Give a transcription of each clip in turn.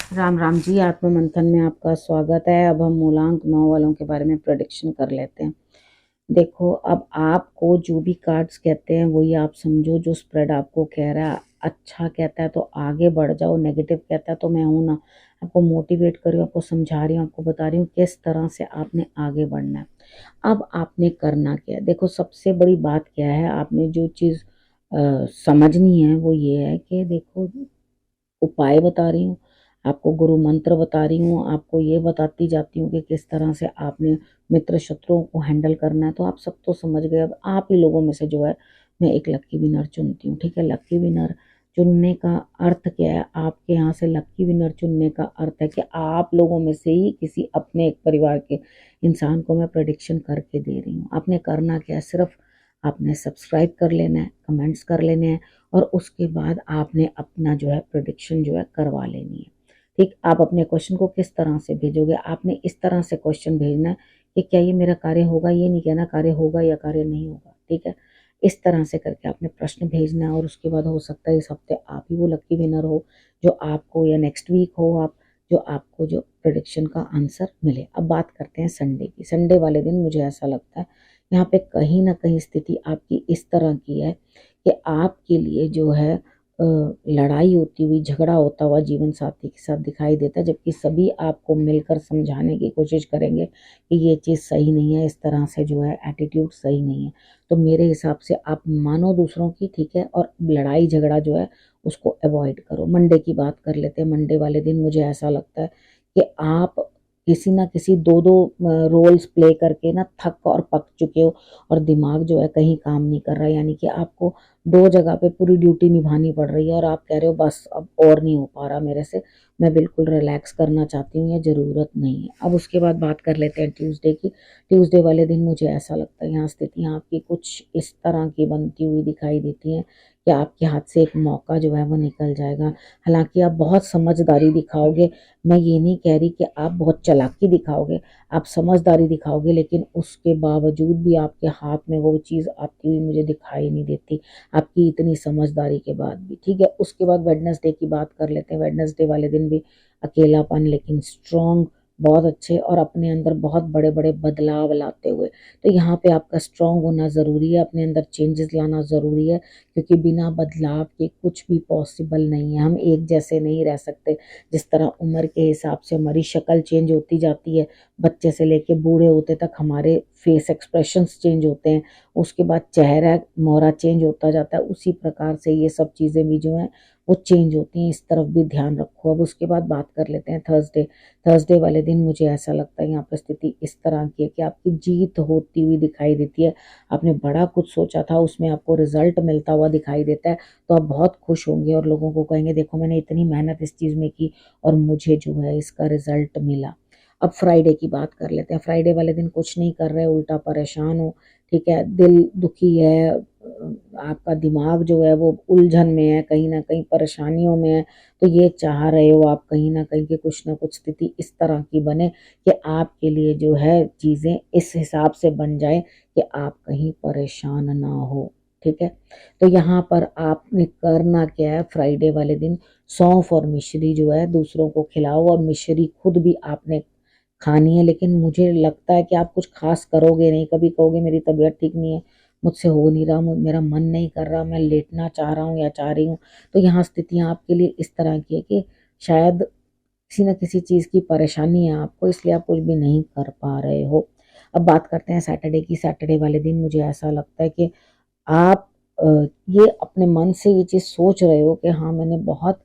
राम राम जी। आत्म मंथन में आपका स्वागत है। अब हम मूलांक 9 वालों के बारे में प्रेडिक्शन कर लेते हैं। देखो, अब आपको जो भी कार्ड्स कहते हैं वही आप समझो। जो स्प्रेड आपको कह रहा है, अच्छा कहता है तो आगे बढ़ जाओ, नेगेटिव कहता है तो मैं हूं ना, आपको मोटिवेट कर रही हूँ, आपको समझा रही हूँ, आपको बता रही हूँ किस तरह से आपने आगे बढ़ना है। अब आपने करना क्या है, देखो सबसे बड़ी बात क्या है, आपने जो चीज़ समझनी है वो ये है कि देखो, उपाय बता रही हूँ आपको, गुरु मंत्र बता रही हूँ आपको, ये बताती जाती हूँ कि किस तरह से आपने मित्र शत्रुओं को हैंडल करना है। तो आप सब तो समझ गए। अब आप ही लोगों में से जो है मैं एक लक्की विनर चुनती हूँ। ठीक है, लक्की विनर चुनने का अर्थ क्या है, आपके यहाँ से लक्की विनर चुनने का अर्थ है कि आप लोगों में से ही किसी अपने एक परिवार के इंसान को मैं प्रेडिक्शन करके दे रही हूँ। आपने करना क्या है, सिर्फ आपने सब्सक्राइब कर लेना है, कमेंट्स कर लेने हैं, और उसके बाद आपने अपना जो है प्रेडिक्शन जो है करवा लेनी है। ठीक, आप अपने क्वेश्चन को किस तरह से भेजोगे, आपने इस तरह से क्वेश्चन भेजना है कि क्या ये मेरा कार्य होगा, ये नहीं कहना कार्य होगा या कार्य नहीं होगा। ठीक है, इस तरह से करके आपने प्रश्न भेजना है, और उसके बाद हो सकता है इस हफ्ते आप ही वो लक्की विनर हो जो आपको, या नेक्स्ट वीक हो आप, जो आपको जो प्रेडिक्शन का आंसर मिले। अब बात करते हैं संडे की। संडे वाले दिन मुझे ऐसा लगता है यहाँ पे कहीं ना कहीं स्थिति आपकी इस तरह की है कि आपके लिए जो है लड़ाई होती हुई, झगड़ा होता हुआ जीवन साथी के साथ दिखाई देता है, जबकि सभी आपको मिलकर समझाने की कोशिश करेंगे कि ये चीज़ सही नहीं है, इस तरह से जो है एटीट्यूड सही नहीं है। तो मेरे हिसाब से आप मानो दूसरों की, ठीक है, और लड़ाई झगड़ा जो है उसको अवॉइड करो। मंडे की बात कर लेते हैं। मंडे वाले दिन मुझे ऐसा लगता है कि आप किसी ना किसी दो दो रोल्स प्ले करके ना थक और पक चुके हो, और दिमाग जो है कहीं काम नहीं कर रहा है, यानी कि आपको दो जगह पे पूरी ड्यूटी निभानी पड़ रही है, और आप कह रहे हो बस अब और नहीं हो पा रहा मेरे से, मैं बिल्कुल रिलैक्स करना चाहती हूँ, या ज़रूरत नहीं है। अब उसके बाद बात कर लेते हैं ट्यूसडे की। ट्यूसडे वाले दिन मुझे ऐसा लगता है यहाँ स्थितियाँ आपकी कुछ इस तरह की बनती हुई दिखाई देती हैं कि आपके हाथ से एक मौका जो है वो निकल जाएगा। हालांकि आप बहुत समझदारी दिखाओगे, मैं ये नहीं कह रही कि आप बहुत चालाकी दिखाओगे, आप समझदारी दिखाओगे, लेकिन उसके बावजूद भी आपके हाथ में वो चीज़ आती हुई मुझे दिखाई नहीं देती, आपकी इतनी समझदारी के बाद भी। ठीक है, उसके बाद वेडनेसडे की बात कर लेते हैं। वेडनेसडे वाले दिन भी अकेलापन, लेकिन स्ट्रॉन्ग, बहुत अच्छे, और अपने अंदर बहुत बड़े बड़े बदलाव लाते हुए। तो यहाँ पे आपका स्ट्रॉन्ग होना ज़रूरी है, अपने अंदर चेंजेस लाना ज़रूरी है, क्योंकि बिना बदलाव के कुछ भी पॉसिबल नहीं है। हम एक जैसे नहीं रह सकते। जिस तरह उम्र के हिसाब से हमारी शक्ल चेंज होती जाती है, बच्चे से लेके बूढ़े होते तक हमारे फेस एक्सप्रेशंस चेंज होते हैं, उसके बाद चेहरा मोहरा चेंज होता जाता है, उसी प्रकार से ये सब चीज़ें भी जो हैं वो चेंज होती हैं। इस तरफ भी ध्यान रखो। अब उसके बाद बात कर लेते हैं थर्सडे। थर्सडे वाले दिन मुझे ऐसा लगता है यहाँ पर स्थिति इस तरह की है कि आपकी जीत होती हुई दिखाई देती है। आपने बड़ा कुछ सोचा था, उसमें आपको रिजल्ट मिलता हुआ दिखाई देता है, तो आप बहुत खुश होंगे और लोगों को कहेंगे देखो मैंने इतनी मेहनत इस चीज़ में की और मुझे जो है इसका रिजल्ट मिला। अब फ्राइडे की बात कर लेते हैं। फ्राइडे वाले दिन कुछ नहीं कर रहे, उल्टा परेशान हो, ठीक है, दिल दुखी है, आपका दिमाग जो है वो उलझन में है, कहीं ना कहीं परेशानियों में है। तो ये चाह रहे हो आप कहीं ना कहीं कि कुछ ना कुछ स्थिति इस तरह की बने कि आपके लिए जो है चीज़ें इस हिसाब से बन जाए कि आप कहीं परेशान ना हो। ठीक है, तो यहाँ पर आपने करना क्या है, फ्राइडे वाले दिन सौंफ और मिश्री जो है दूसरों को खिलाओ, और मिश्री खुद भी आपने खानी है। लेकिन मुझे लगता है कि आप कुछ खास करोगे नहीं, कभी कहोगे मेरी तबीयत ठीक नहीं है, मुझसे हो नहीं रहा, मेरा मन नहीं कर रहा, मैं लेटना चाह रहा हूँ या चाह रही हूँ। तो यहाँ स्थितियाँ आपके लिए इस तरह की है कि शायद किसी न किसी चीज़ की परेशानी है आपको, इसलिए आप कुछ भी नहीं कर पा रहे हो। अब बात करते हैं सैटरडे की। सैटरडे वाले दिन मुझे ऐसा लगता है कि आप ये अपने मन से ये चीज़ सोच रहे हो कि हाँ मैंने बहुत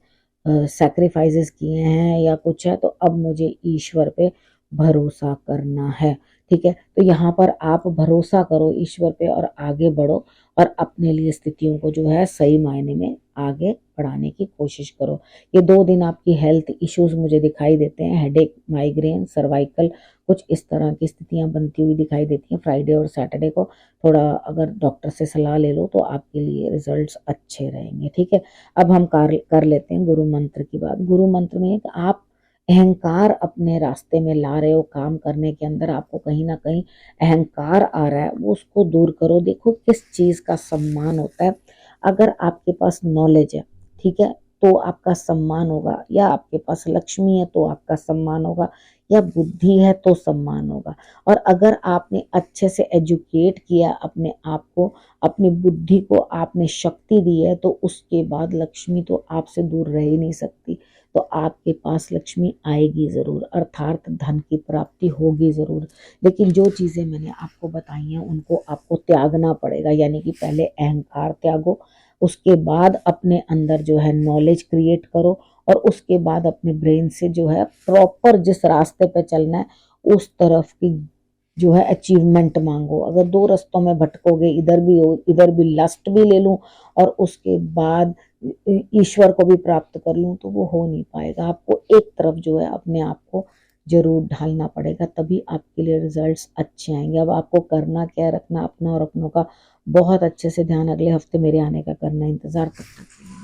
सैक्रिफाइसेस किए हैं या कुछ है, तो अब मुझे ईश्वर पे भरोसा करना है। ठीक है, तो यहाँ पर आप भरोसा करो ईश्वर पे और आगे बढ़ो, और अपने लिए स्थितियों को जो है सही मायने में आगे बढ़ाने की कोशिश करो। ये 2 दिन आपकी हेल्थ इश्यूज मुझे दिखाई देते हैं, हेडेक, माइग्रेन, सर्वाइकल, कुछ इस तरह की स्थितियां बनती हुई दिखाई देती हैं। फ्राइडे और सैटरडे को थोड़ा अगर डॉक्टर से सलाह ले लो तो आपके लिए रिजल्ट्स अच्छे रहेंगे। ठीक है, अब हम कर लेते हैं गुरु मंत्र की बात। गुरु मंत्र में एक आप अहंकार अपने रास्ते में ला रहे हो, काम करने के अंदर आपको कहीं ना कहीं अहंकार आ रहा है, वो उसको दूर करो। देखो किस चीज़ का सम्मान होता है, अगर आपके पास नॉलेज है, ठीक है, तो आपका सम्मान होगा, या आपके पास लक्ष्मी है तो आपका सम्मान होगा, या बुद्धि है तो सम्मान होगा। और अगर आपने अच्छे से एजुकेट किया अपने आप को, अपनी बुद्धि को आपने शक्ति दी है, तो उसके बाद लक्ष्मी तो आपसे दूर रह ही नहीं सकती। तो आपके पास लक्ष्मी आएगी ज़रूर, अर्थात धन की प्राप्ति होगी ज़रूर। लेकिन जो चीज़ें मैंने आपको बताई हैं उनको आपको त्यागना पड़ेगा, यानी कि पहले अहंकार त्यागो, उसके बाद अपने अंदर जो है नॉलेज क्रिएट करो, और उसके बाद अपने ब्रेन से जो है प्रॉपर जिस रास्ते पे चलना है उस तरफ की जो है अचीवमेंट मांगो। अगर दो रास्तों में भटकोगे, इधर भी हो, इधर भी लस्ट भी ले लूं और उसके बाद ईश्वर को भी प्राप्त कर लूं, तो वो हो नहीं पाएगा। आपको एक तरफ जो है अपने आप को जरूर ढालना पड़ेगा, तभी आपके लिए रिजल्ट्स अच्छे आएंगे। अब आपको करना क्या है, रखना अपना और अपनों का बहुत अच्छे से ध्यान। अगले हफ्ते मेरे आने का करना इंतजार करते हैं।